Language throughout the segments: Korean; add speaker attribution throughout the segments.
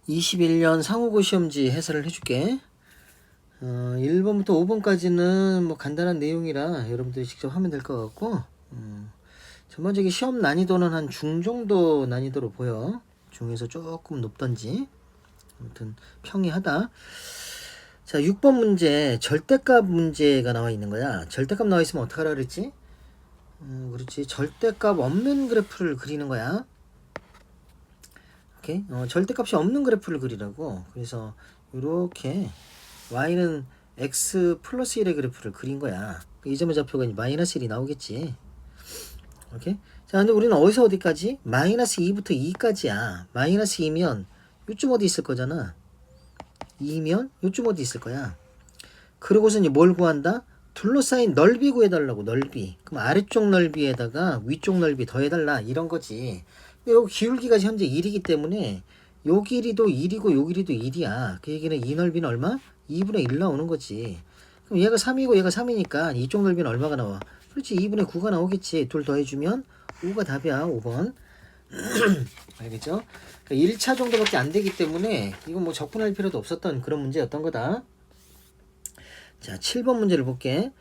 Speaker 1: 21년 상호고 시험지 해설을 해줄게. 1번부터 5번까지는 뭐 간단한 내용이라 여러분들이 직접 하면 될 것 같고, 전반적인 시험 난이도는 한 중 정도 난이도로 보여. 중에서 조금 높던지. 아무튼 평이하다. 자, 6번 문제 절대값 문제가 나와 있는 거야. 절대값 나와 있으면 어떡하라 그랬지? 그렇지. 절대값 없는 그래프를 그리는 거야. 오케이? 절대값이 없는 그래프를 그리라고. 그래서 이렇게 y는 x 플러스 1의 그래프를 그린 거야. 이 점의 좌표가 마이너스 1이 나오겠지. 오케이? 자, 근데 우리는 어디서 어디까지? 마이너스 2부터 2까지야. 마이너스 2면 요쯤 어디 있을 거잖아. 2면 요쯤 어디 있을 거야. 그러고서 이제 뭘 구한다? 둘러싸인 넓이 구해달라고. 넓이. 그럼 아래쪽 넓이에다가 위쪽 넓이 더해달라 이런 거지. 요 기울기가 현재 1이기 때문에 요 길이도 1이고 요 길이도 1이야. 그 얘기는 이 넓이는 얼마? 2분의 1 나오는 거지. 그럼 얘가 3이고 얘가 3이니까 이쪽 넓이는 얼마가 나와? 그렇지, 2분의 9가 나오겠지. 둘 더해주면 5가 답이야. 5번. 알겠죠? 그러니까 1차 정도밖에 안 되기 때문에 이건 뭐 적분할 필요도 없었던 그런 문제였던 거다. 자, 7번 문제를 볼게.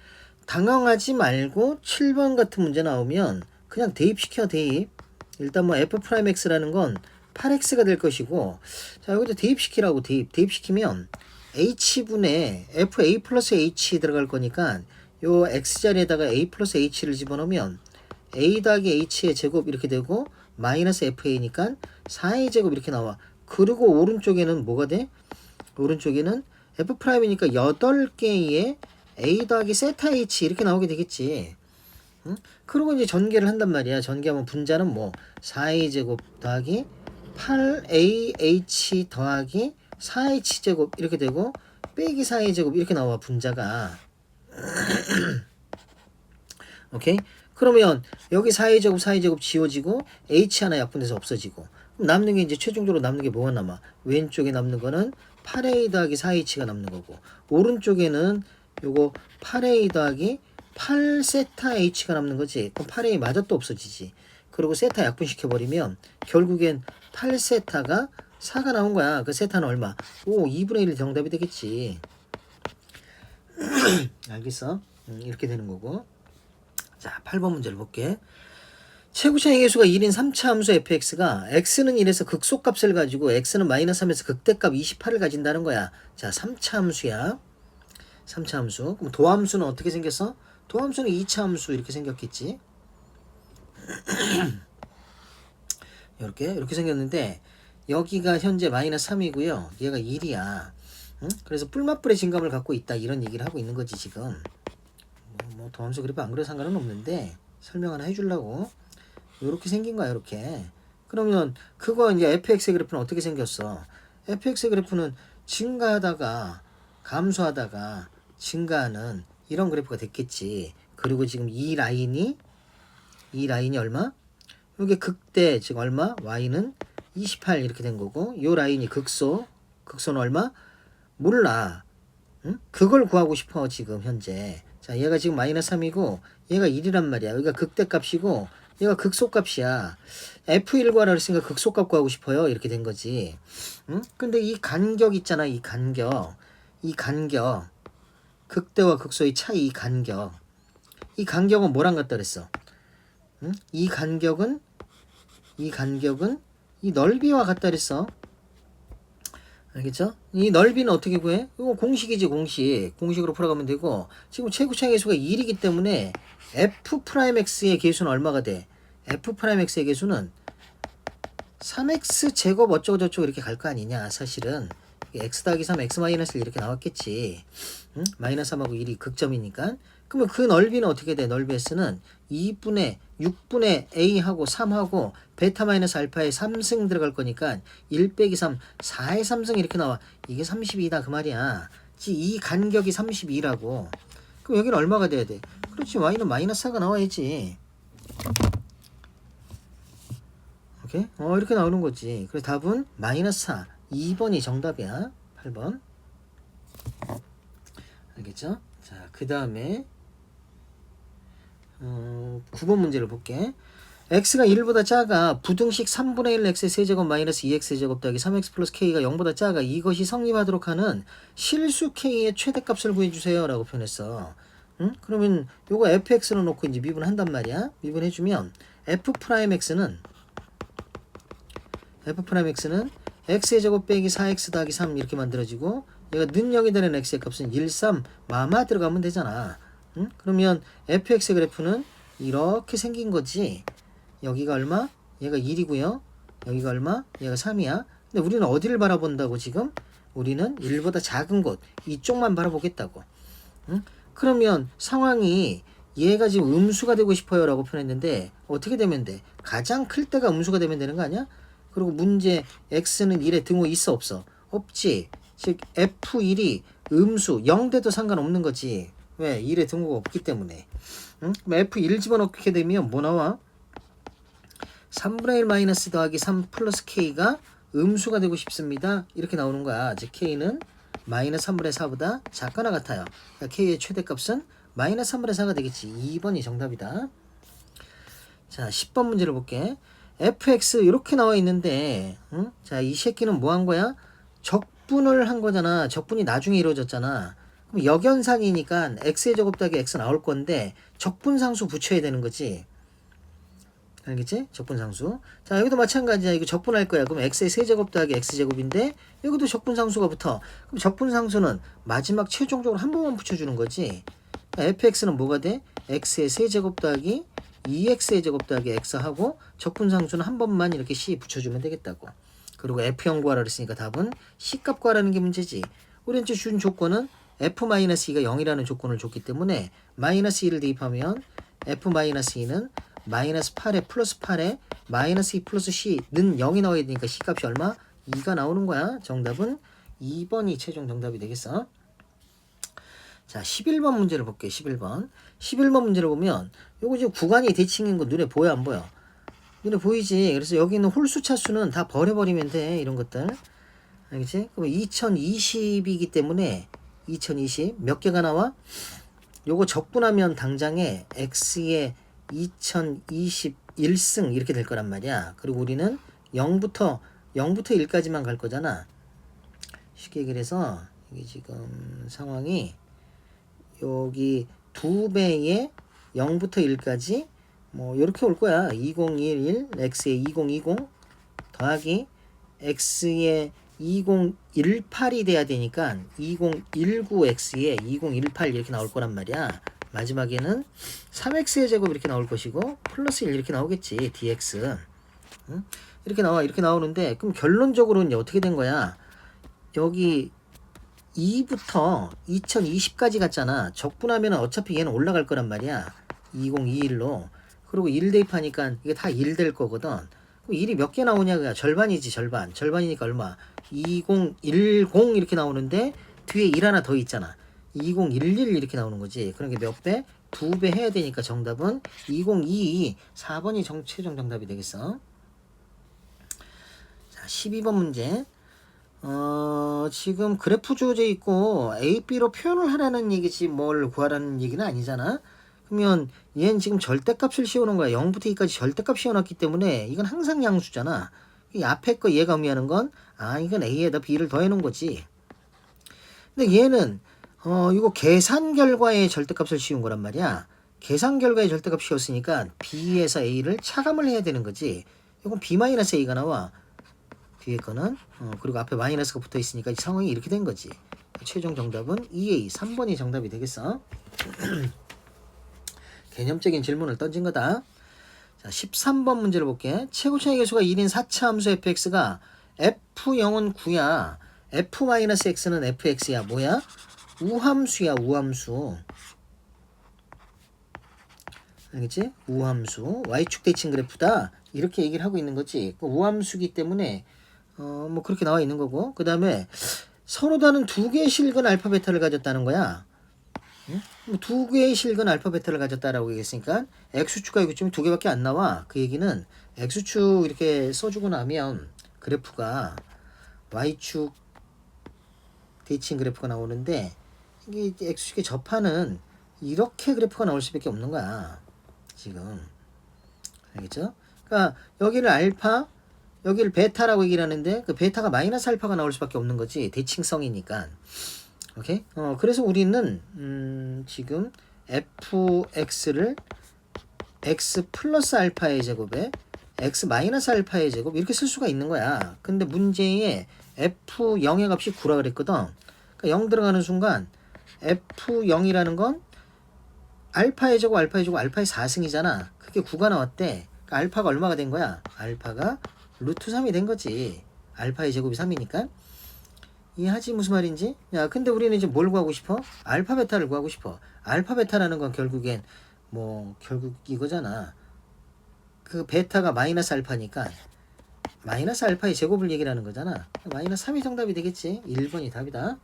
Speaker 1: 당황하지 말고 7번 같은 문제 나오면 그냥 대입시켜. 대입. 일단 뭐 f'x라는 건 8x가 될 것이고, 자, 여기도 대입시키라고. 대입시키면 h분의 fa 플러스 h 들어갈 거니까 요 x자리에다가 a 플러스 h를 집어넣으면 a 더하기 h의 제곱 이렇게 되고 마이너스 fa니까 4a 제곱 이렇게 나와. 그리고 오른쪽에는 뭐가 돼? 오른쪽에는 f'이니까 8개의 a 더하기 세타 h 이렇게 나오게 되겠지. 응? 그리고 이제 전개를 한단 말이야. 전개하면 분자는 뭐 4a 제곱 더하기 8ah 더하기 4h 제곱 이렇게 되고 빼기 4a 제곱 이렇게 나와. 분자가. 오케이? 그러면 여기 4a 제곱 4a 제곱 지워지고 h 하나 약분돼서 없어지고, 그럼 남는 게 이제 최종적으로 남는 게 뭐가 남아? 왼쪽에 남는 거는 8a 더하기 4h가 남는 거고, 오른쪽에는 요거 8a 더하기 8세타 h가 남는 거지. 그럼 8a 마저 또 없어지지. 그리고 세타 약분시켜버리면 결국엔 8세타가 4가 나온 거야. 그 세타는 얼마? 2분의 1 정답이 되겠지. 알겠어? 이렇게 되는 거고. 자, 8번 문제를 볼게. 최고차의 개수가 1인 3차 함수 fx가 x는 1에서 극소값을 가지고 x는 마이너스 3에서 극대값 28을 가진다는 거야. 자, 3차 함수야. 3차 함수. 그럼 도함수는 어떻게 생겼어? 도함수는 2차 함수 이렇게 생겼겠지. 이렇게 생겼는데 여기가 현재 마이너스 3이고요. 얘가 1이야. 응? 그래서 뿔맛뿔의 진감을 갖고 있다 이런 얘기를 하고 있는 거지 지금. 뭐 도함수 그래프 안 그래도 상관은 없는데 설명 하나 해주려고. 이렇게 생긴 거야. 이렇게. 그러면 그거 이제 fx의 그래프는 어떻게 생겼어? fx의 그래프는 증가하다가 감소하다가 증가하는 이런 그래프가 됐겠지. 그리고 지금 이 라인이 얼마? 이게 극대 즉 얼마? y는 28 이렇게 된 거고, 요 라인이 극소는 얼마? 몰라. 응? 그걸 구하고 싶어 지금 현재. 자, 얘가 지금 마이너스 3이고 얘가 1이란 말이야. 여기가 극대값이고 얘가 극소값이야. f1 구하라 그랬으니까 극소값 구하고 싶어요. 이렇게 된 거지. 응? 근데 이 간격 있잖아. 이 간격. 극대와 극소의 차이, 이 간격은 뭐랑 같다 그랬어? 응? 이 간격은 이 넓이와 같다 그랬어. 알겠죠? 이 넓이는 어떻게 구해? 이거 공식이지. 공식으로 풀어가면 되고, 지금 최고차의 개수가 1이기 때문에 f'x의 개수는 얼마가 돼? f'x의 개수는 3x 제곱 어쩌고저쩌고 이렇게 갈 거 아니냐. 사실은 x 더하기 3 x 마이너스 1 이렇게 나왔겠지. 응? 마이너스 3하고 1이 극점이니까. 그러면 그 넓이는 어떻게 돼? 넓이 s는 2분의 6분의 a하고 3하고 베타 마이너스 알파에 3승 들어갈 거니까 1 빼기 3 4의 3승 이렇게 나와. 이게 32다 그 말이야. 이 간격이 32라고. 그럼 여기는 얼마가 돼야 돼? 그렇지, y는 마이너스 4가 나와야지. 오케이? 이렇게 나오는 거지. 그래서 답은 마이너스 4. 2번이 정답이야. 8번. 알겠죠? 자, 그 다음에 9번 문제를 볼게. x가 1보다 작아 부등식 3분의 1 x의 세제곱 마이너스 2x의 제곱 더하기 3x 플러스 k가 0보다 작아 이것이 성립하도록 하는 실수 k의 최대값을 구해주세요 라고 표현했어. 응? 그러면 요거 fx로 놓고 이제 미분한단 말이야. 미분해주면 f'x는 x의 제곱 빼기 4x 더하기 3 이렇게 만들어지고 얘가 는 0이 되는 x의 값은 1, 3 마마 들어가면 되잖아. 응? 그러면 fx의 그래프는 이렇게 생긴 거지. 여기가 얼마? 얘가 1이고요. 여기가 얼마? 얘가 3이야. 근데 우리는 어디를 바라본다고 지금? 우리는 1보다 작은 곳 이쪽만 바라보겠다고. 응? 그러면 상황이 얘가 지금 음수가 되고 싶어요 라고 표현했는데 어떻게 되면 돼? 가장 클 때가 음수가 되면 되는 거 아니야? 그리고 문제 x는 1에 등호 있어 없어? 없지. 즉 f1이 음수 0대도 상관없는 거지. 왜? 1에 등호가 없기 때문에. 응? 그럼 f1 집어넣게 되면 뭐 나와? 3분의 1 마이너스 더하기 3 플러스 k가 음수가 되고 싶습니다. 이렇게 나오는 거야. 즉 k는 마이너스 3분의 4보다 작거나 같아요. 그러니까 k의 최대값은 마이너스 3분의 4가 되겠지. 2번이 정답이다. 자, 10번 문제를 볼게. fx 이렇게 나와 있는데 응? 자, 이 새끼는 뭐 한 거야? 적분을 한 거잖아. 적분이 나중에 이루어졌잖아. 그럼 역연상이니까 x의 제곱 더하기 x 나올 건데 적분상수 붙여야 되는 거지. 알겠지? 적분상수. 자, 여기도 마찬가지야. 이거 적분할 거야. 그럼 x의 세제곱 더하기 x제곱인데 여기도 적분상수가 붙어. 그럼 적분상수는 마지막 최종적으로 한 번만 붙여주는 거지. fx는 뭐가 돼? x의 세제곱 더하기 2x의 제곱 더하기 x하고 적분상수는 한 번만 이렇게 c 붙여주면 되겠다고. 그리고 f형 구하라 그랬으니까 답은 c값 구하라는 게 문제지. 우리한테 준 조건은 f-2가 0이라는 조건을 줬기 때문에 마이너스 2를 대입하면 f-2는 마이너스 8에 플러스 8에 마이너스 2 플러스 c는 0이 나와야 되니까 c값이 얼마? 2가 나오는 거야. 정답은 2번이 최종 정답이 되겠어. 자, 11번 문제를 볼게요. 11번 문제를 보면 요거 지금 구간이 대칭인 거 눈에 보여 안 보여? 눈에 보이지. 그래서 여기 있는 홀수 차수는 다 버려버리면 돼. 이런 것들. 알겠지? 그럼 2020이기 때문에 2020 몇 개가 나와? 요거 적분하면 당장에 x의 2021승 이렇게 될 거란 말이야. 그리고 우리는 0부터 1까지만 갈 거잖아. 쉽게 얘기를 해서 이게 지금 상황이 여기 2배의 0부터 1까지 뭐 이렇게 올 거야. 2011 x의 2020 더하기 x의 2018이 돼야 되니까 2019x의 2018 이렇게 나올 거란 말이야. 마지막에는 3x의 제곱 이렇게 나올 것이고 플러스 1 이렇게 나오겠지. dx. 응? 이렇게 나오는데 그럼 결론적으로는 어떻게 된 거야? 여기 2부터 2020까지 갔잖아. 적분하면 어차피 얘는 올라갈 거란 말이야. 2021로. 그리고 1 대입하니까 이게 다 1 될 거거든. 그럼 1이 몇 개 나오냐? 그냥 절반이지, 절반. 절반이니까 얼마? 2010 이렇게 나오는데 뒤에 1 하나 더 있잖아. 2011 이렇게 나오는 거지. 그런 게 몇 배? 2배 해야 되니까 정답은 2022 4번이 최종 정답이 되겠어. 자, 12번 문제. 지금 그래프 주어져 있고 A, B로 표현을 하라는 얘기지 뭘 구하라는 얘기는 아니잖아. 그러면 얘는 지금 절대값을 씌우는 거야. 0부터 2까지 절대값 씌워놨기 때문에 이건 항상 양수잖아. 이 앞에 거 얘가 의미하는 건 이건 A에다 B를 더해놓은 거지. 근데 얘는 이거 계산 결과의 절대값을 씌운 거란 말이야. 계산 결과의 절대값 씌웠으니까 B에서 A를 차감을 해야 되는 거지. 이건 B-A가 나와. 뒤에 거는 그리고 앞에 마이너스가 붙어 있으니까 이 상황이 이렇게 된 거지. 최종 정답은 2A 3번이 정답이 되겠어. 개념적인 질문을 던진 거다. 자, 13번 문제를 볼게. 최고차의 계수가 1인 4차 함수 fx가 f0은 9야. f-x는 fx야. 뭐야? 우함수야. 우함수. 알겠지? 우함수. y축 대칭 그래프다. 이렇게 얘기를 하고 있는 거지. 그 우함수기 때문에 뭐 그렇게 나와 있는 거고. 그 다음에 서로 다른 두 개의 실근 알파 베타를 가졌다는 거야. 응? 뭐 두 개의 실근 알파 베타를 가졌다라고 얘기했으니까 x축과 y축이 두 개밖에 안 나와. 그 얘기는 x축 이렇게 써주고 나면 그래프가 y축 대칭 그래프가 나오는데 이게 x축에 접하는 이렇게 그래프가 나올 수밖에 없는 거야. 지금 알겠죠? 그러니까 여기를 알파, 여기를 베타라고 얘기를 하는데 그 베타가 마이너스 알파가 나올 수밖에 없는 거지. 대칭성이니까. 오케이? 그래서 우리는 지금 fx를 x 플러스 알파의 제곱에 x 마이너스 알파의 제곱 이렇게 쓸 수가 있는 거야. 근데 문제에 f0의 값이 9라 그랬거든. 그러니까 0 들어가는 순간 f0이라는 건 알파의 제곱 알파의 4승이잖아. 그게 9가 나왔대. 그러니까 알파가 얼마가 된 거야? 알파가 루트 3이 된 거지. 알파의 제곱이 3이니까. 이해하지 무슨 말인지? 야, 근데 우리는 이제 뭘 구하고 싶어? 알파 베타를 구하고 싶어. 알파 베타라는 건 결국엔 결국 이거잖아. 그 베타가 마이너스 알파니까 마이너스 알파의 제곱을 얘기를 하는 거잖아. 마이너스 3이 정답이 되겠지. 1번이 답이다.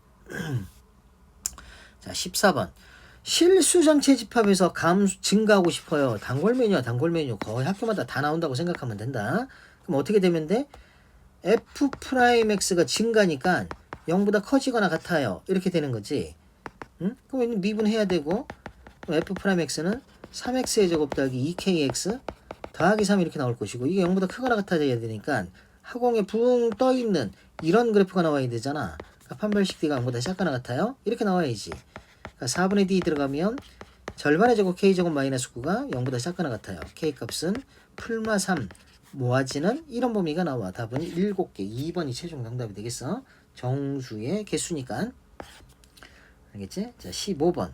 Speaker 1: 자, 14번. 실수 전체 집합에서 감수 증가하고 싶어요. 단골 메뉴야, 단골 메뉴. 거의 학교마다 다 나온다고 생각하면 된다. 그럼 어떻게 되면 돼? f'x가 증가니까 0보다 커지거나 같아요. 이렇게 되는 거지. 응? 그럼 미분해야 되고, f'x는 3x의 제곱 더하기 2kx 더하기 3 이렇게 나올 것이고, 이게 0보다 크거나 같아야 되니까 하공에 붕 떠있는 이런 그래프가 나와야 되잖아. 그러니까 판별식 d가 0보다 작거나 같아요. 이렇게 나와야지. 그러니까 4분의 d 들어가면 절반의 제곱 k제곱 마이너스 9가 0보다 작거나 같아요. k값은 풀마 3 모아지는 이런 범위가 나와. 답은 7개. 2번이 최종 정답이 되겠어. 정수의 개수니까. 알겠지? 자, 15번.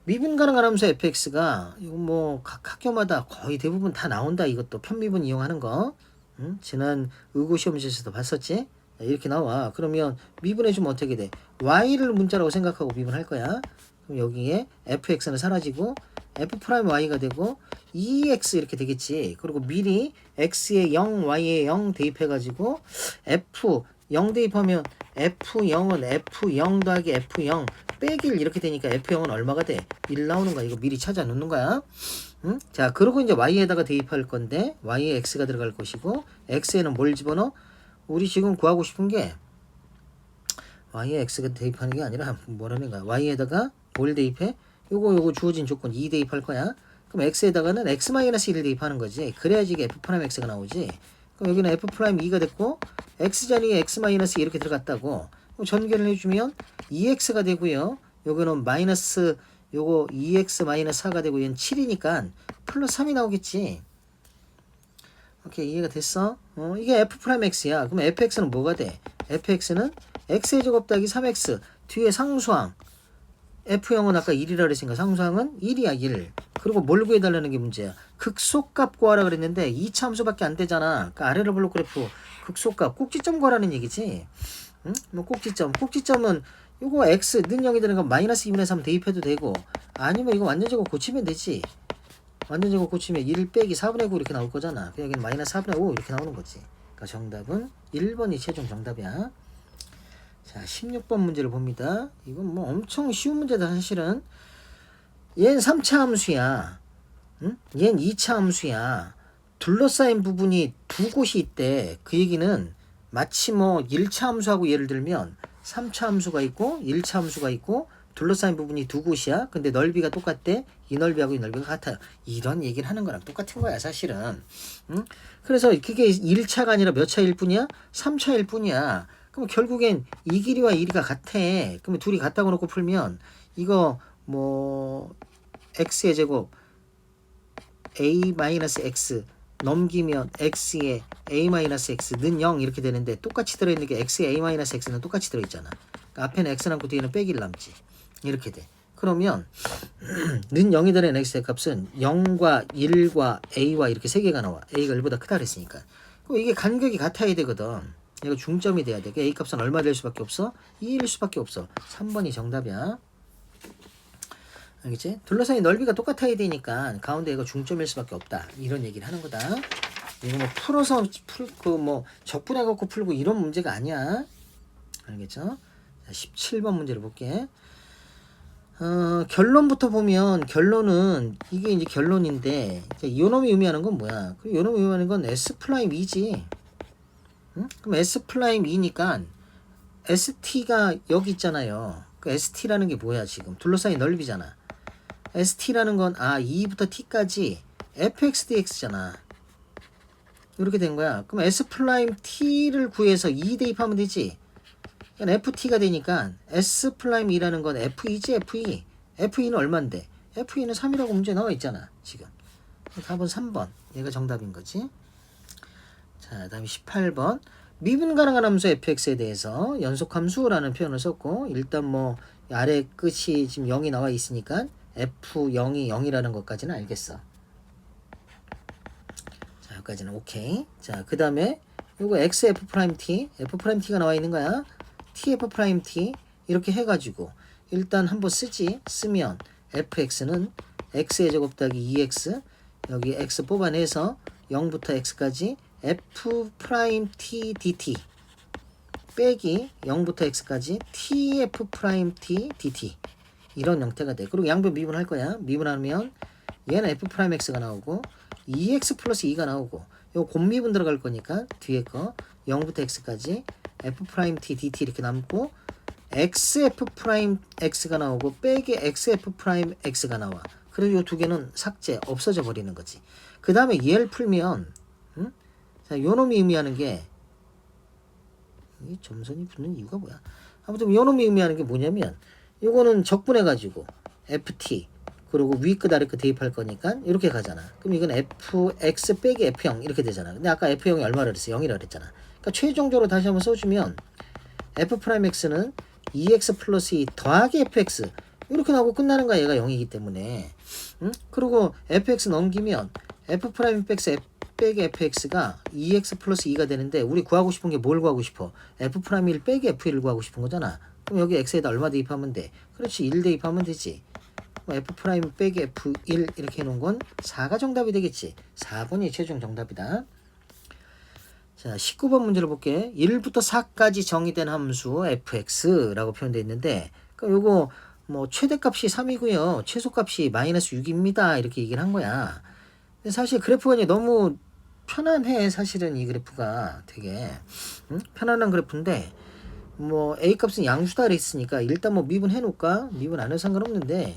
Speaker 1: 미분 가능한 함수 fx가 이거 각 학교마다 거의 대부분 다 나온다. 이것도 편미분 이용하는 거. 응? 지난 의고시험지에서도 봤었지? 이렇게 나와. 그러면 미분해주면 어떻게 돼? y를 문자라고 생각하고 미분할 거야. 그럼 여기에 fx는 사라지고 f'y가 되고 2x 이렇게 되겠지. 그리고 미리 x에 0, y에 0 대입해가지고 f 0 대입하면 f0은 f0 더하기 f0 빼기 1 이렇게 되니까 f0은 얼마가 돼? 1 나오는 거야. 이거 미리 찾아 놓는 거야. 응? 자, 그리고 이제 y에다가 대입할 건데 y에 x가 들어갈 것이고 x에는 뭘 집어넣어? 우리 지금 구하고 싶은 게 y에 x가 대입하는 게 아니라 뭐라는 거야? y에다가 뭘 대입해? 요거 주어진 조건 2 대입할 거야. 그럼 x에다가는 x-1 대입하는 거지. 그래야지 이게 f'x가 나오지. 그럼 여기는 f'2가 됐고 x 자리에 x-2 이렇게 들어갔다고. 그럼 전개를 해주면 2x가 되고요. 여기는 마이너스 요거 2x-4가 되고 얘는 7이니까 플러스 3이 나오겠지. 오케이, 이해가 됐어? 이게 f'x야. 그럼 fx는 뭐가 돼? fx는 x의 제곱 더하기 3x 뒤에 상수항 f0은 아까 1이라 그랬으니까 상수항은 1이야 1. 그리고 뭘 구해달라는 게 문제야. 극소값 구하라 그랬는데 2차 함수밖에 안 되잖아. 그러니까 아래로 블록 그래프 극소값 꼭지점 구하라는 얘기지. 응? 꼭지점은 이거 x 는 0이 되는 건 마이너스 2분의 3 대입해도 되고 아니면 이거 완전 제곱 고치면 되지. 완전 제곱 고치면 1 빼기 4분의 9 이렇게 나올 거잖아. 그럼 여기는 마이너스 4분의 5 이렇게 나오는 거지. 그러니까 정답은 1번이 최종 정답이야. 자, 16번 문제를 봅니다. 이건 엄청 쉬운 문제다 사실은. 얘는 3차 함수야. 응? 얘는 2차 함수야. 둘러싸인 부분이 두 곳이 있대. 그 얘기는 마치 1차 함수하고 예를 들면 3차 함수가 있고 1차 함수가 있고 둘러싸인 부분이 두 곳이야. 근데 넓이가 똑같대. 이 넓이하고 이 넓이가 같아요. 이런 얘기를 하는 거랑 똑같은 거야 사실은. 응? 그래서 그게 1차가 아니라 몇 차일 뿐이야? 3차일 뿐이야. 그럼 결국엔 이 길이와 이 길이가 같아. 그러면 둘이 같다고 놓고 풀면 이거 x의 제곱 a-x 넘기면 x에 a-x는 0 이렇게 되는데 똑같이 들어있는 게 x에 a-x는 똑같이 들어있잖아. 그러니까 앞에는 x 남고 뒤에는 빼기를 남지. 이렇게 돼. 그러면 는 0이 되는 x의 값은 0과 1과 a와 이렇게 세 개가 나와. a가 1보다 크다 그랬으니까. 그럼 이게 간격이 같아야 되거든. 이거 중점이 돼야 돼. a 값은 얼마 될 수밖에 없어? 2일 수밖에 없어. 3번이 정답이야. 알겠지? 둘러싸인 넓이가 똑같아야 되니까 가운데 이거 중점일 수밖에 없다. 이런 얘기를 하는 거다. 이거 풀어서 풀고 적분해갖고 풀고 이런 문제가 아니야. 알겠죠? 자, 17번 문제를 볼게. 결론부터 보면 결론은 이게 이제 결론인데 요놈이 의미하는 건 뭐야? 요놈이 의미하는 건 S'2지. 응? 그럼 S'2니까 ST가 여기 있잖아요. 그 ST라는 게 뭐야 지금? 둘러싸인 넓이잖아. ST라는 건 2부터 T까지 fx dx잖아. 이렇게 된 거야. 그럼 s 프라임 t를 구해서 2 대입하면 되지. 그러니까 ft가 되니까 s 프라임 2라는 건 f2지 f2. f2는 얼만데? f2는 3이라고 문제 나와 있잖아. 지금. 답은 3번. 얘가 정답인 거지. 자, 다음에 18번. 미분 가능한 함수 fx에 대해서 연속함수라는 표현을 썼고, 일단 뭐 아래 끝이 지금 0이 나와 있으니까 f0이 0이라는 것까지는 알겠어. 자, 여기까지는 오케이. 자, 그 다음에 요거 xf 프라임 t, f 프라임 t가 나와 있는 거야. tf 프라임 t 이렇게 해가지고 일단 한번 쓰지. 쓰면 fx는 x의 제곱 더하기 2x, 여기 x 뽑아내서 0부터 x까지 f 프라임 t dt 빼기 0부터 x까지 tf 프라임 t dt 이런 형태가 돼. 그리고 양변 미분할 거야. 미분하면 얘는 f 프라임 x가 나오고 2x 플러스 2가 나오고 요 곱미분 들어갈 거니까 뒤에 거 0부터 x까지 f 프라임 t dt 이렇게 남고 xf 프라임 x가 나오고 빼기 xf 프라임 x가 나와. 그리고 요 두 개는 삭제 없어져 버리는 거지. 그 다음에 얘를 풀면 자, 요 놈이 의미하는 게 이 점선이 붙는 이유가 뭐야? 아무튼 요 놈이 의미하는 게 뭐냐면 요거는 적분해 가지고 ft 그리고 위 끝 아래 끝 대입할 거니까 이렇게 가잖아. 그럼 이건 fx 빼기 f0 이렇게 되잖아. 근데 아까 f0이 얼마라 그랬어? 0이라 그랬잖아. 그러니까 최종적으로 다시 한번 써주면 f 프라임 x는 2x 플러스 2 더하기 fx 이렇게 나오고 끝나는 거야. 얘가 0이기 때문에. 응? 그리고 fx 넘기면 f 프라임 빼기 fx가 2x 플러스 2가 되는데 우리 구하고 싶은 게 뭘 구하고 싶어? f 프라임 1 빼기 f1을 구하고 싶은 거잖아. 그럼 여기 x에다 얼마 대입하면 돼? 그렇지, 1 대입하면 되지. f 프라임 빼기 f1 이렇게 해놓은 건 4가 정답이 되겠지. 4번이 최종 정답이다. 자, 19번 문제를 볼게. 1부터 4까지 정의된 함수 fx라고 표현되어 있는데 요거 뭐 최대값이 3이고요. 최소값이 마이너스 6입니다. 이렇게 얘기를 한 거야. 근데 사실 그래프가 이제 너무 편안해. 사실은 이 그래프가 되게 편안한 그래프인데 뭐 a 값은 양수다 그랬으니까 일단 뭐 미분 해놓을까? 미분 안 해도 상관없는데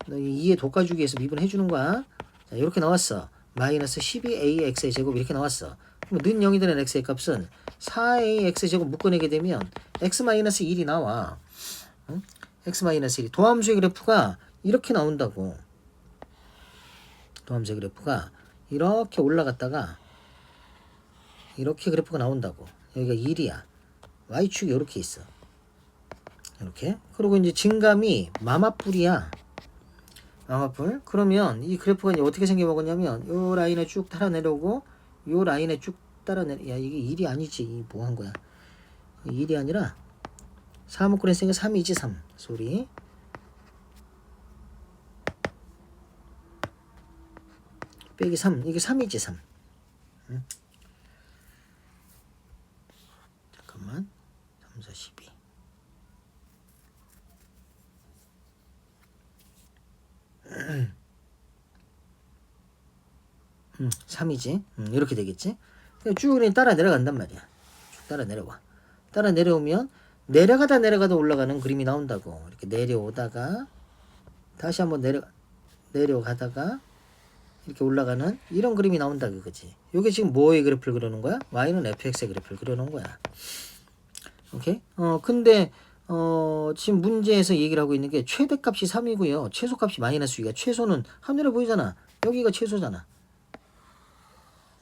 Speaker 1: 2의 도까주기 위해서 미분 해주는 거야. 자, 이렇게 나왔어. 마이너스 12ax의 제곱 이렇게 나왔어. 그럼 는 0이 되는 x의 값은 4ax 제곱 묶어내게 되면 x 마이너스 1이 나와. 응? x 마이너스 1이 도함수의 그래프가 이렇게 나온다고. 도함수의 그래프가 이렇게 올라갔다가 이렇게 그래프가 나온다고. 여기가 1이야. y축이 이렇게 있어. 이렇게. 그리고 이제 증감이 마마뿔이야. 마마뿔. 그러면 이 그래프가 이제 어떻게 생겨먹었냐면 요 라인에 쭉 따라 내려오고 요 라인에 쭉 따라 내려. 야, 이게 1이 아니지. 뭐 한 거야? 1이 아니라 3을 꺼냈으니까 3이지 3. 소리. 빼기 3. 이게 3이지 3. 응? 잠깐만. 3, 4, 12. 3이지. 이렇게 되겠지. 쭉 따라 내려간단 말이야. 쭉 따라 내려와. 따라 내려오면 내려가다 올라가는 그림이 나온다고. 이렇게 내려오다가 다시 한번 내려가다가 이렇게 올라가는 이런 그림이 나온다 그거지. 이게 지금 뭐의 그래프를 그려놓은 거야? y는 fx의 그래프를 그려놓은 거야. 오케이? 근데 지금 문제에서 얘기를 하고 있는 게 최대값이 3이고요. 최소값이 마이너스 2가 최소는 하늘에 보이잖아. 여기가 최소잖아.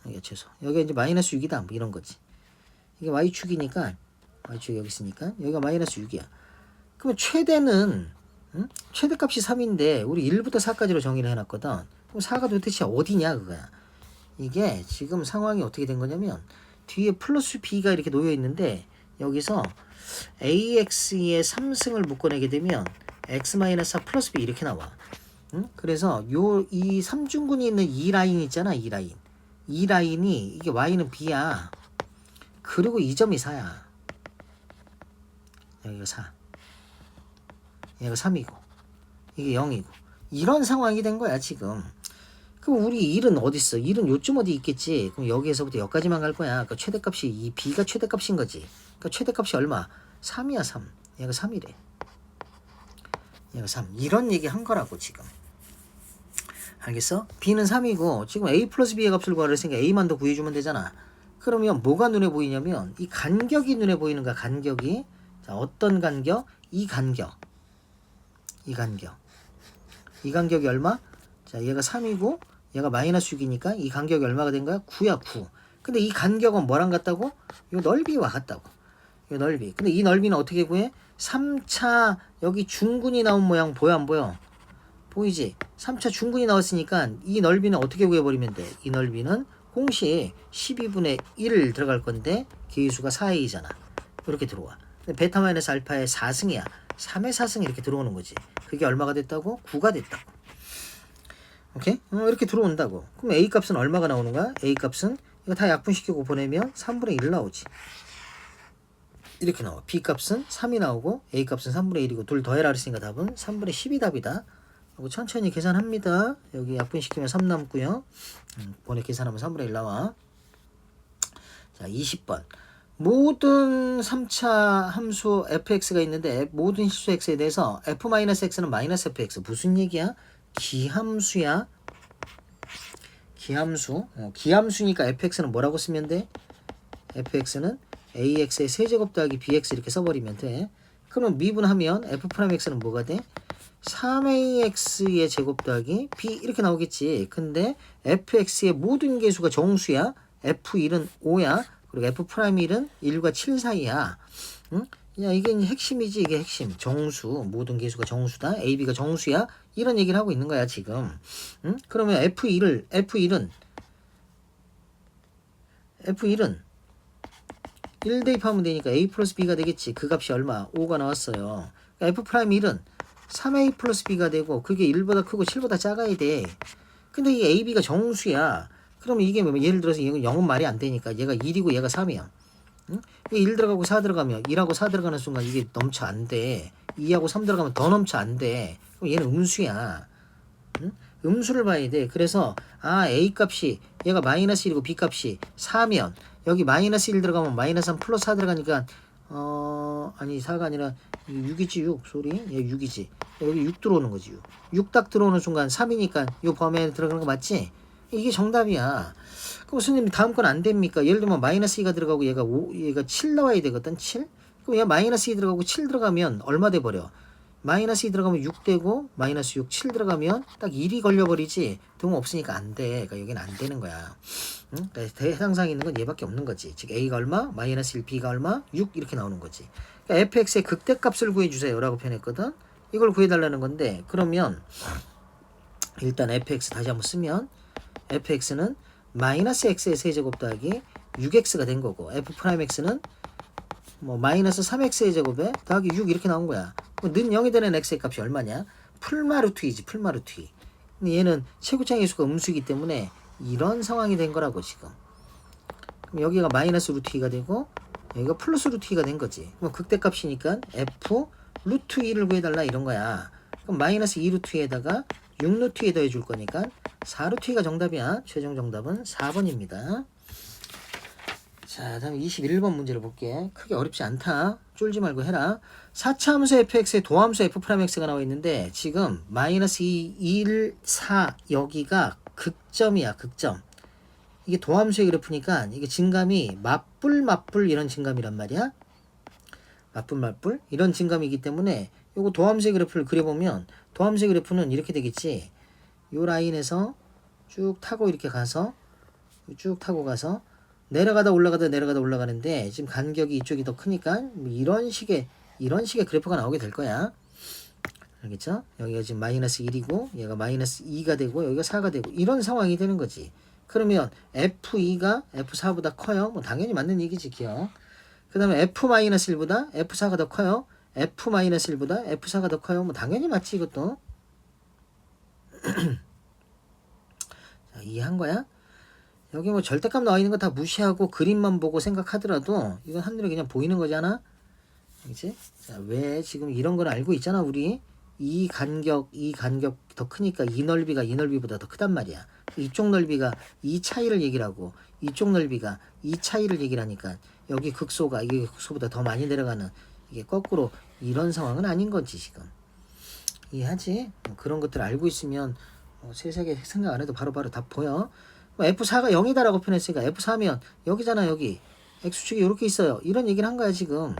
Speaker 1: 여기가 최소. 여기가 이제 마이너스 6이다. 뭐 이런 거지. 이게 y축이니까 y축이 여기 있으니까 여기가 마이너스 6이야. 그러면 최대는 최대값이 3인데 우리 1부터 4까지로 정의를 해놨거든. 그럼 4가 도대체 어디냐 그거야. 이게 지금 상황이 어떻게 된 거냐면 뒤에 플러스 b가 이렇게 놓여 있는데 여기서 ax의 3승을 묶어내게 되면 x-4 플러스 b 이렇게 나와. 그래서 이 삼중근이 있는 이 라인 있잖아. 이 라인. 이 라인이 이게 y는 b야. 그리고 이 점이 4야. 여기가 4. 얘가 3이고 이게 0이고 이런 상황이 된 거야 지금. 그럼 우리 1은 어디 있어? 1은 요쯤 어디 있겠지. 그럼 여기에서부터 여기까지만 갈 거야. 그러니까 최대값이 이 b가 최대값인 거지. 그러니까 최대값이 얼마? 3이야 3. 얘가 3이래. 얘가 3. 이런 얘기 한 거라고 지금. 알겠어? b는 3이고 지금 a 플러스 b의 값을 구하랬으니까 a만 더 구해주면 되잖아. 그러면 뭐가 눈에 보이냐면 이 간격이 눈에 보이는 거야. 간격이. 자, 어떤 간격? 이 간격. 이 간격. 이 간격이 얼마? 자, 얘가 3이고 얘가 마이너스 6이니까 이 간격이 얼마가 된 거야? 9야, 9. 근데 이 간격은 뭐랑 같다고? 이 넓이와 같다고. 이 넓이. 근데 이 넓이는 어떻게 구해? 3차 여기 중근이 나온 모양 보여 안 보여? 보이지? 3차 중근이 나왔으니까 이 넓이는 어떻게 구해버리면 돼? 이 넓이는 공식 12분의 1 들어갈 건데 계수가 4a잖아. 이렇게 들어와. 베타 마이너스 알파의 4승이야. 3의 4승 이렇게 들어오는 거지. 그게 얼마가 됐다고? 9가 됐다고. 오케이? 이렇게 들어온다고. 그럼 a 값은 얼마가 나오는 거야? a 값은 이거 다 약분시키고 보내면 3분의 1 나오지. 이렇게 나와. b 값은 3이 나오고 a 값은 3분의 1이고 둘 더해라 그랬으니까 답은 3분의 10이 답이다. 하고 천천히 계산합니다. 여기 약분시키면 3 남고요. 번에 계산하면 3분의 1 나와. 자, 20번. 모든 3차 함수 fx가 있는데 모든 실수 x에 대해서 f-x는 마이너스 fx. 무슨 얘기야? 기함수야. 기함수. 기함수니까 fx는 뭐라고 쓰면 돼? fx는 ax의 세제곱 더하기 bx 이렇게 써버리면 돼. 그러면 미분하면 f'x는 뭐가 돼? 3ax의 제곱 더하기 b 이렇게 나오겠지. 근데 fx의 모든 계수가 정수야. f1은 5야. 그리고 f'1은 1과 7 사이야. 응? 야, 이게 핵심이지. 이게 핵심. 정수. 모든 계수가 정수다. ab가 정수야. 이런 얘기를 하고 있는 거야 지금. 응? 그러면 F1은 1 대입하면 되니까 a 플러스 b가 되겠지. 그 값이 얼마? 5가 나왔어요. 그러니까 f'1은 3a 플러스 b가 되고 그게 1보다 크고 7보다 작아야 돼. 근데 이 ab가 정수야. 그러면 이게 뭐 예를 들어서 이건 0은 말이 안 되니까 얘가 1이고 얘가 3이야. 응? 1 들어가고 4 들어가면 1하고 4 들어가는 순간 이게 넘쳐 안 돼. 2하고 3 들어가면 더 넘쳐 안 돼. 그럼 얘는 음수야. 응? 음수를 봐야 돼. 그래서 a 값이 얘가 마이너스 1이고 b 값이 4면 여기 마이너스 1 들어가면 마이너스 3 플러스 4 들어가니까 아니 4가 아니라 6이지 6 소리 얘 6이지 여기 6 들어오는 거지 6 딱 들어오는 순간 3이니까 이 범위에 들어가는 거 맞지? 이게 정답이야. 그럼 선생님 다음 건 안 됩니까? 예를 들면 마이너스 2가 들어가고 얘가 7 나와야 되거든 7? 그럼 얘가 마이너스 2 들어가고 7 들어가면 얼마 돼버려? 마이너스 2 들어가면 6 되고 마이너스 6, 7 들어가면 딱 1이 걸려버리지. 등 없으니까 안 돼. 그러니까 여기는 안 되는 거야. 응? 그러니까 대상상에 있는 건 얘밖에 없는 거지. 즉 a가 얼마? 마이너스 1, b가 얼마? 6 이렇게 나오는 거지. 그러니까 fx의 극대값을 구해주세요 라고 표현했거든. 이걸 구해달라는 건데 그러면 일단 fx 다시 한번 쓰면 fx는 마이너스 x의 세제곱 더하기 6x가 된 거고 f'x는 뭐 마이너스 3x의 제곱에 더하기 6 이렇게 나온 거야. 는 0이 되는 x의 값이 얼마냐? 풀마루트이지 풀마루트. 근데 얘는 최고차의 수가 음수이기 때문에 이런 상황이 된 거라고 지금. 그럼 여기가 마이너스 루트 2가 되고 여기가 플러스 루트 2가 된 거지. 그럼 극대값이니까 f 루트 2를 구해달라 이런 거야. 그럼 마이너스 2 루트 2에다가 6 루트 2 더해 줄 거니까 4 루트 2가 정답이야. 최종 정답은 4번입니다. 자, 다음 21번 문제를 볼게. 크게 어렵지 않다. 쫄지 말고 해라. 4차 함수 fx에 도함수 f'x가 나와 있는데 지금 마이너스 2, 1, 4 여기가 극점이야. 극점. 이게 도함수의 그래프니까 이게 증감이 맞불 이런 증감이란 말이야. 맞불 이런 증감이기 때문에 요거 도함수의 그래프를 그려보면 도함수의 그래프는 이렇게 되겠지. 요 라인에서 쭉 타고 이렇게 가서 쭉 타고 가서 내려가다 올라가는데 지금 간격이 이쪽이 더 크니까 이런 식의 그래프가 나오게 될 거야. 알겠죠? 여기가 지금 마이너스 1이고 얘가 마이너스 2가 되고 여기가 4가 되고 이런 상황이 되는 거지. 그러면 F2가 F4보다 커요. 뭐 당연히 맞는 얘기지, 기억. 그 다음에 F-1보다 F4가 더 커요. F-1보다 F4가 더 커요. 뭐 당연히 맞지, 이것도. 자, 이해한 거야? 여기 뭐 절대값 나와 있는 거 다 무시하고 그림만 보고 생각하더라도 이건 한눈에 그냥 보이는 거잖아. 그치? 자, 왜 지금 이런 걸 알고 있잖아, 우리. 이 간격 더 크니까 이 넓이가 이 넓이보다 더 크단 말이야. 이쪽 넓이가 이 차이를 얘기를 하고 이쪽 넓이가 이 차이를 얘기를 하니까 여기 극소가 이게 극소보다 더 많이 내려가는 이게 거꾸로 이런 상황은 아닌 거지 지금. 이해하지? 그런 것들 알고 있으면 세세하게 생각 안 해도 바로바로 답 보여. F4가 0이다라고 표현했으니까 F4면 여기잖아. 여기 X축이 이렇게 있어요. 이런 얘기를 한 거야 지금.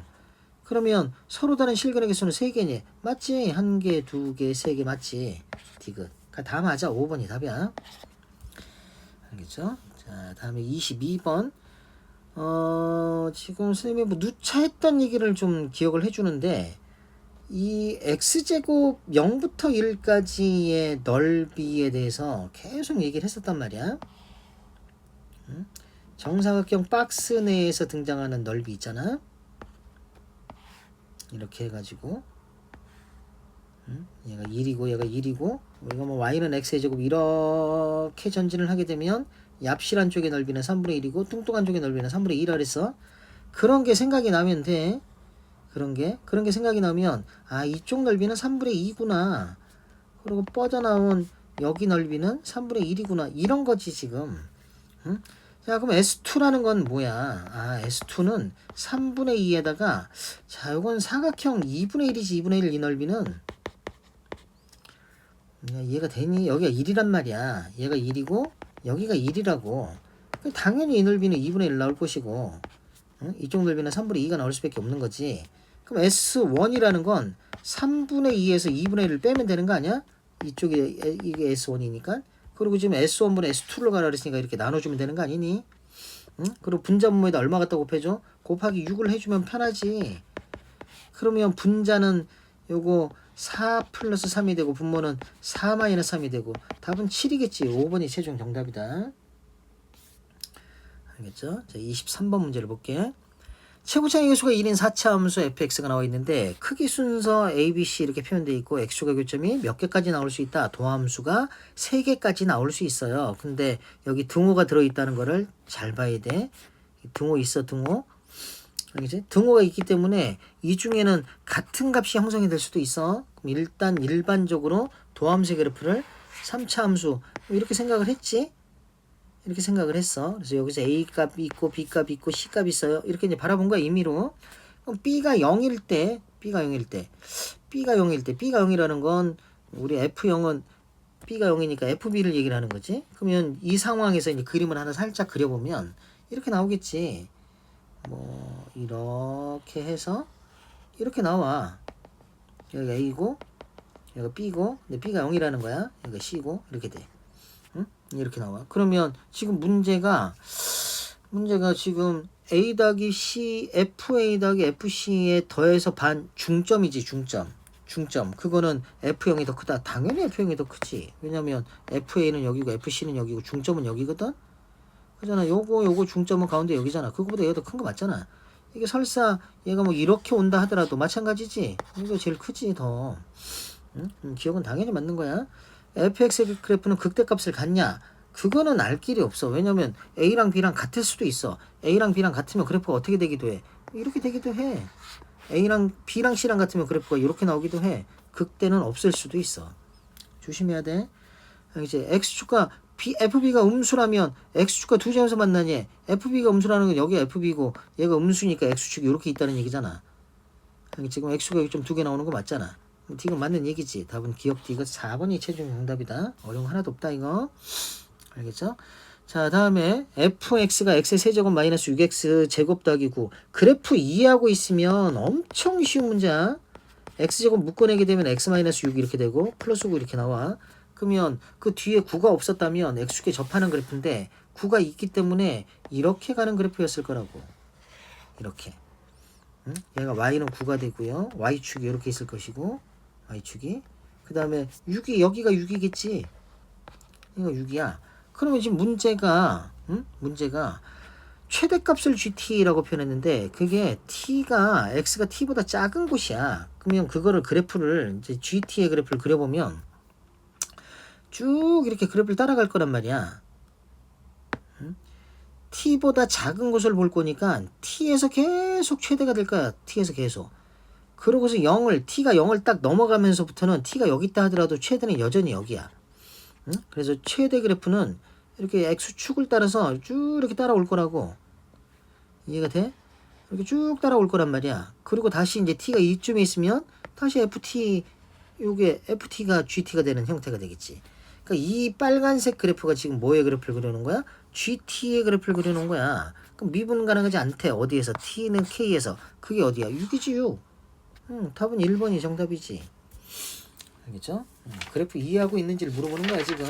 Speaker 1: 그러면 서로 다른 실근의 개수는 3개니 맞지? 1개, 2개, 3개 맞지? 디귿. 다 맞아. 5번이 답이야. 알겠죠? 자, 다음에 22번. 지금 선생님이 뭐 누차했던 얘기를 좀 기억을 해주는데, 이 x제곱 0부터 1까지의 넓이에 대해서 계속 얘기를 했었단 말이야. 정사각형 박스 내에서 등장하는 넓이 있잖아. 이렇게 해가지고 얘가 1이고 얘가 1이고 우리가 뭐 y는 x의 제곱 이렇게 전진을 하게 되면 얍실한 쪽의 넓이는 3분의 1이고 뚱뚱한 쪽의 넓이는 3분의 1이라 그랬어. 그런 게 생각이 나면 돼. 그런 게 생각이 나면 아 이쪽 넓이는 3분의 2구나. 그리고 뻗어나온 여기 넓이는 3분의 1이구나. 이런 거지 지금. 응? 자 그럼 S2라는 건 뭐야? 아 S2는 3분의 2에다가 자 요건 사각형 2분의 1이지. 2분의 1 이 넓이는 야, 얘가 되니? 여기가 1이란 말이야. 얘가 1이고 여기가 1이라고. 당연히 이 넓이는 2분의 1 나올 것이고 응? 이쪽 넓이는 3분의 2가 나올 수밖에 없는 거지. 그럼 S1이라는 건 3분의 2에서 2분의 1을 빼면 되는 거 아니야? 이쪽에 이게 S1이니까. 그리고 지금 S1분의 S2를 가라 그랬으니까 이렇게 나눠주면 되는 거 아니니? 응? 그리고 분자분모에다 얼마 갖다 곱해줘? 곱하기 6을 해주면 편하지. 그러면 분자는 요거 4 플러스 3이 되고 분모는 4 마이너스 3이 되고 답은 7이겠지. 5번이 최종 정답이다. 알겠죠? 자, 23번 문제를 볼게. 최고차의 개수가 1인 4차 함수 fx가 나와 있는데 크기 순서 a, b, c 이렇게 표현되어 있고 x축의 교점이 몇 개까지 나올 수 있다. 도함수가 3개까지 나올 수 있어요. 근데 여기 등호가 들어있다는 거를 잘 봐야 돼. 등호 있어 등호. 알겠지? 등호가 있기 때문에 이 중에는 같은 값이 형성이 될 수도 있어. 그럼 일단 일반적으로 도함수의 그래프를 3차 함수 이렇게 생각을 했지. 이렇게 생각을 했어. 그래서 여기서 A 값이 있고 B 값이 있고 C 값이 있어요. 이렇게 이제 바라본 거야 임의로. 그럼 B가 0일 때, B가 0이라는 건 우리 F0은 B가 0이니까 FB를 얘기를 하는 거지. 그러면 이 상황에서 이제 그림을 하나 살짝 그려보면 이렇게 나오겠지. 뭐 이렇게 해서 이렇게 나와. 여기가 A고, 여기가 B고, 근데 B가 0이라는 거야. 여기가 C고 이렇게 돼. 이렇게 나와. 그러면 지금 문제가 지금 A 더하기 C, FA 더하기 FC에 더해서 반 중점이지. 중점. 그거는 F0이 더 크다. 당연히 F0이 더 크지. 왜냐면 FA는 여기고 FC는 여기고 중점은 여기거든. 그잖아. 요거 중점은 가운데 여기잖아. 그거보다 얘가 더 큰 거 맞잖아. 이게 설사 얘가 뭐 이렇게 온다 하더라도 마찬가지지. 이거 제일 크지 더. 기억은 당연히 맞는 거야. fx의 그래프는 극대값을 갖냐? 그거는 알 길이 없어. 왜냐면 A랑 B랑 같을 수도 있어. A랑 B랑 같으면 그래프가 어떻게 되기도 해? 이렇게 되기도 해. A랑 B랑 C랑 같으면 그래프가 이렇게 나오기도 해. 극대는 없을 수도 있어. 조심해야 돼. 이제 X축과 FB가 음수라면 X축과 두 점에서 만나니 FB가 음수라는 건 여기가 FB고 얘가 음수니까 X축이 이렇게 있다는 얘기잖아. 지금 X축이 여기 좀 두 개 나오는 거 맞잖아. D가 맞는 얘기지. 답은 기억 D가 4번이 최종 정답이다. 어려운 거 하나도 없다 이거. 알겠죠? 자 다음에 fx가 x의 세제곱 마이너스 6x 제곱 더하기 9 그래프 이해하고 있으면 엄청 쉬운 문제야. x제곱 묶어내게 되면 x 마이너스 6 이렇게 되고 플러스 9 이렇게 나와. 그러면 그 뒤에 9가 없었다면 x축에 접하는 그래프인데 9가 있기 때문에 이렇게 가는 그래프였을 거라고. 이렇게. 얘가 y는 9가 되고요. y축이 이렇게 있을 것이고 y축이 그 다음에 6이 여기가 6이겠지. 이거 6이야. 그러면 지금 문제가 최대값을 GT라고 표현했는데 그게 T가 X가 T보다 작은 곳이야. 그러면 그거를 그래프를 이제 GT의 그래프를 그려보면 쭉 이렇게 그래프를 따라갈 거란 말이야. T보다 작은 곳을 볼 거니까 T에서 계속 최대가 될 거야. T에서 계속. 그러고서 T가 0을 딱 넘어가면서부터는 T가 여기 있다 하더라도 최대는 여전히 여기야. 그래서 최대 그래프는 이렇게 X축을 따라서 쭉 이렇게 따라올 거라고. 이해가 돼? 이렇게 쭉 따라올 거란 말이야. 그리고 다시 이제 T가 이쯤에 있으면 다시 FT, 요게 FT가 GT가 되는 형태가 되겠지. 그러니까 이 빨간색 그래프가 지금 뭐의 그래프를 그려놓은 거야? GT의 그래프를 그려놓은 거야. 그럼 미분 가능하지 않대. 어디에서? T는 K에서. 그게 어디야? 6이지 6. 답은 1번이 정답이지. 알겠죠? 그래프 이해하고 있는지를 물어보는 거야 지금.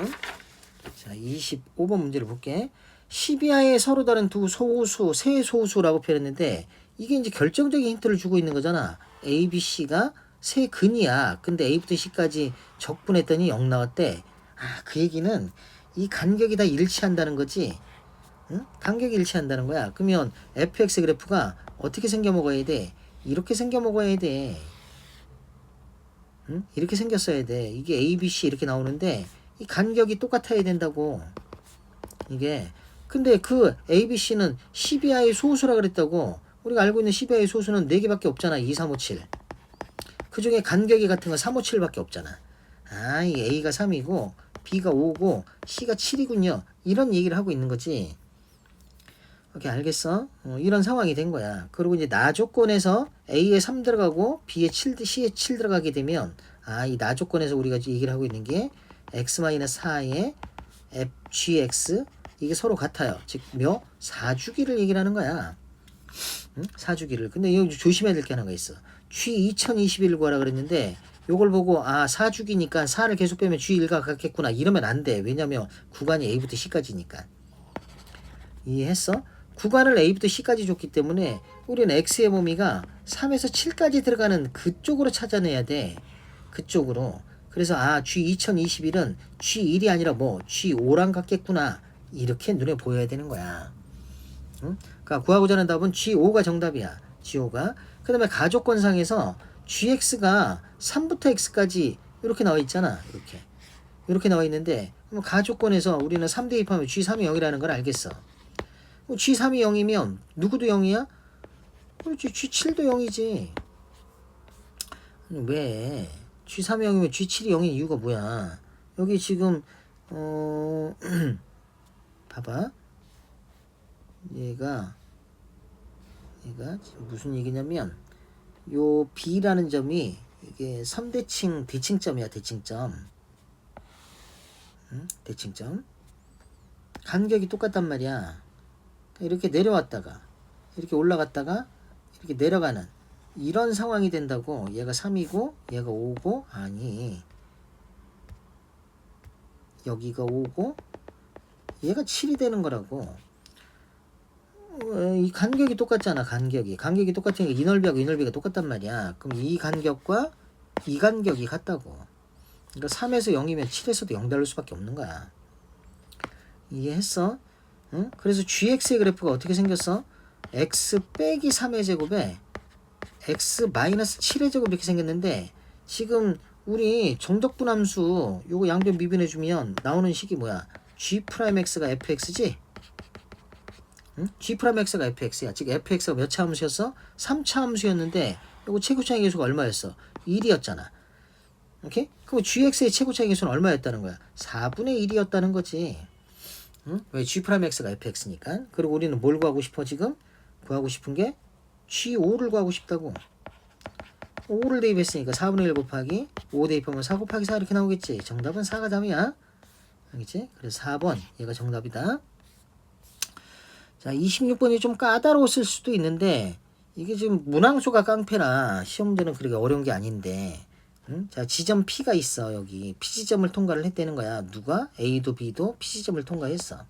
Speaker 1: 자, 25번 문제를 볼게. 12하에 서로 다른 두 소수, 세 소수라고 표현했는데 이게 이제 결정적인 힌트를 주고 있는 거잖아. A, B, C가 세 근이야. 근데 A부터 C까지 적분했더니 0 나왔대. 아, 그 얘기는 이 간격이 다 일치한다는 거지. 응? 간격이 일치한다는 거야. 그러면 fx 그래프가 어떻게 생겨 먹어야 돼? 이렇게 생겨 먹어야 돼. 응? 이렇게 생겼어야 돼. 이게 A, B, C 이렇게 나오는데 이 간격이 똑같아야 된다고. 이게 근데 그 A, B, C는 12하의 소수라 그랬다고. 우리가 알고 있는 12하의 소수는 4개밖에 없잖아. 2, 3, 5, 7. 그 중에 간격이 같은 건 3, 5, 7밖에 없잖아. 아, 이 A가 3이고 B가 5고 C가 7이군요. 이런 얘기를 하고 있는 거지. 오케이, 알겠어? 이런 상황이 된 거야. 그리고 이제 나 조건에서 A에 3 들어가고 B에 7, C에 7 들어가게 되면 아, 이 나 조건에서 우리가 얘기를 하고 있는 게 x-4에 gx 이게 서로 같아요. 즉 몇? 4주기를 얘기를 하는 거야. 응? 4주기를. 근데 여기 조심해야 될 게 하나가 있어. g 2021 구하라 그랬는데 요걸 보고 아 4주기니까 4를 계속 빼면 g1가 같겠구나 이러면 안 돼. 왜냐면 구간이 A부터 C까지니까. 이해했어? 구간을 A부터 C까지 줬기 때문에 우리는 X의 범위가 3에서 7까지 들어가는 그쪽으로 찾아내야 돼. 그쪽으로. 그래서 아 G 2021은 G1이 아니라 뭐 G5랑 같겠구나. 이렇게 눈에 보여야 되는 거야. 응? 그러니까 구하고자 하는 답은 G5가 정답이야. G5가. 그 다음에 가족권상에서 GX가 3부터 X까지 이렇게 나와 있잖아. 이렇게 나와 있는데 그럼 가족권에서 우리는 3 대입하면 G3이 0이라는 걸 알겠어. G3이 0이면 누구도 0이야? 그렇지. G7도 0이지. 왜? G3이 0이면 G7이 0인 이유가 뭐야? 여기 지금 봐봐. 얘가 지금 무슨 얘기냐면 요 B라는 점이 이게 3대칭 대칭점이야. 대칭점. 응? 대칭점. 간격이 똑같단 말이야. 이렇게 내려왔다가 이렇게 올라갔다가 이렇게 내려가는 이런 상황이 된다고. 얘가 3이고 얘가 5고 아니 여기가 5고 얘가 7이 되는 거라고. 이 간격이 똑같잖아. 간격이 똑같으니까 이 넓이하고 이 넓이가 똑같단 말이야. 그럼 이 간격과 이 간격이 같다고. 그러니까 3에서 0이면 7에서도 0 다를 수밖에 없는 거야. 이해했어? 응? 그래서 gx의 그래프가 어떻게 생겼어? x 빼기 3의 제곱에 x 마이너스 7의 제곱 이렇게 생겼는데 지금 우리 정적분함수 요거 양변 미분해주면 나오는 식이 뭐야? g'x가 fx지? 응? g'x가 fx야. 즉 fx가 몇 차 함수였어? 3차 함수였는데 요거 최고차이 계수가 얼마였어? 1이었잖아. 오케이? 그럼 gx의 최고차이 계수는 얼마였다는 거야? 4분의 1이었다는 거지. 응? 왜 g'x가 fx니까. 그리고 우리는 뭘 구하고 싶어 지금? 구하고 싶은 게 g5를 구하고 싶다고. 5를 대입했으니까 4분의 1 곱하기 5 대입하면 4 곱하기 4 이렇게 나오겠지. 정답은 4가 답이야. 알겠지? 그래서 4번 얘가 정답이다. 자, 26번이 좀 까다로웠을 수도 있는데 이게 지금 문항수가 깡패라 시험 문제는 그렇게 어려운 게 아닌데. 응? 자, 지점 P가 있어. 여기 P지점을 통과를 했다는 거야. 누가? A도 B도 P지점을 통과했어.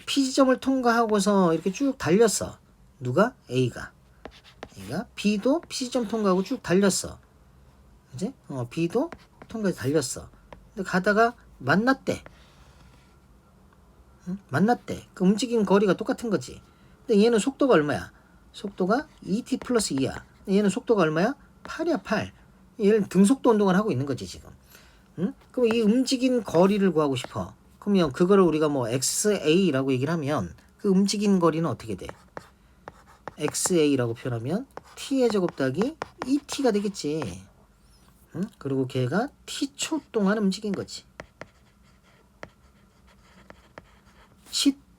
Speaker 1: P지점을 통과하고서 이렇게 쭉 달렸어. 누가? A가 B도 P지점 통과하고 쭉 달렸어. 이제 B도 통과해서 달렸어. 근데 가다가 만났대. 응? 만났대. 그 움직인 거리가 똑같은 거지. 근데 얘는 속도가 얼마야? 속도가 2t 플러스 2야. 얘는 속도가 얼마야? 8이야 8. 얘는 등속도 운동을 하고 있는 거지 지금. 응? 그럼 이 움직인 거리를 구하고 싶어. 그러면 그거를 우리가 뭐 XA라고 얘기를 하면 그 움직인 거리는 어떻게 돼? XA라고 표현하면 T의 제곱 더하기 2T가 되겠지. 응? 그리고 걔가 T초 동안 움직인 거지.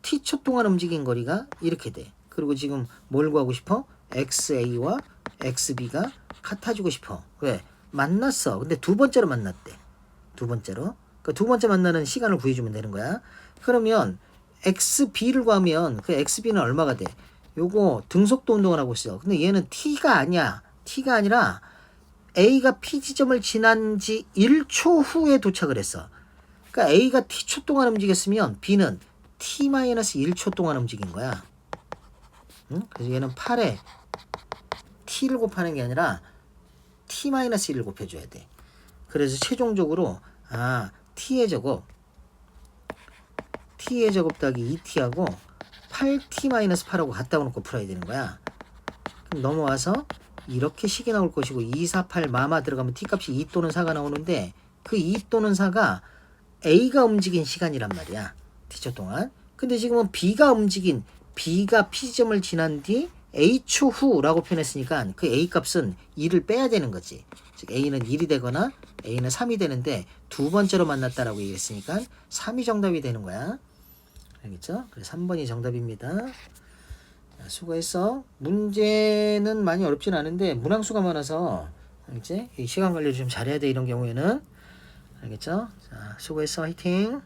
Speaker 1: T초 동안 움직인 거리가 이렇게 돼. 그리고 지금 뭘 구하고 싶어? XA와 XB가 같아지고 싶어. 왜? 만났어. 근데 두 번째로 만났대. 두 번째로. 그러니까 두 번째 만나는 시간을 구해주면 되는 거야. 그러면 xb를 구하면 그 xb는 얼마가 돼? 요거 등속도 운동을 하고 있어. 근데 얘는 t가 아니야. t가 아니라 a가 p 지점을 지난 지 1초 후에 도착을 했어. 그러니까 a가 t초 동안 움직였으면 b는 t-1초 동안 움직인 거야. 응? 그래서 얘는 8에 t를 곱하는 게 아니라 t-1을 곱해줘야 돼. 그래서 최종적으로 t의 제곱 더하기 2t하고 8t-8하고 갖다 놓고 풀어야 되는 거야. 그럼 넘어와서 이렇게 식이 나올 것이고 2, 4, 8 마마 들어가면 t값이 2 또는 4가 나오는데 그 2 또는 4가 a가 움직인 시간이란 말이야. t초 동안. 근데 지금은 b가 p점을 지난 뒤 a초 후라고 표현했으니까 그 a 값은 2를 빼야 되는 거지. 즉 a는 1이 되거나 a는 3이 되는데 두 번째로 만났다라고 얘기했으니까 3이 정답이 되는 거야. 알겠죠? 그래서 3번이 정답입니다. 자, 수고했어. 문제는 많이 어렵진 않은데 문항수가 많아서 알겠지? 시간 관리를 좀 잘해야 돼 이런 경우에는. 알겠죠? 자, 수고했어. 화이팅.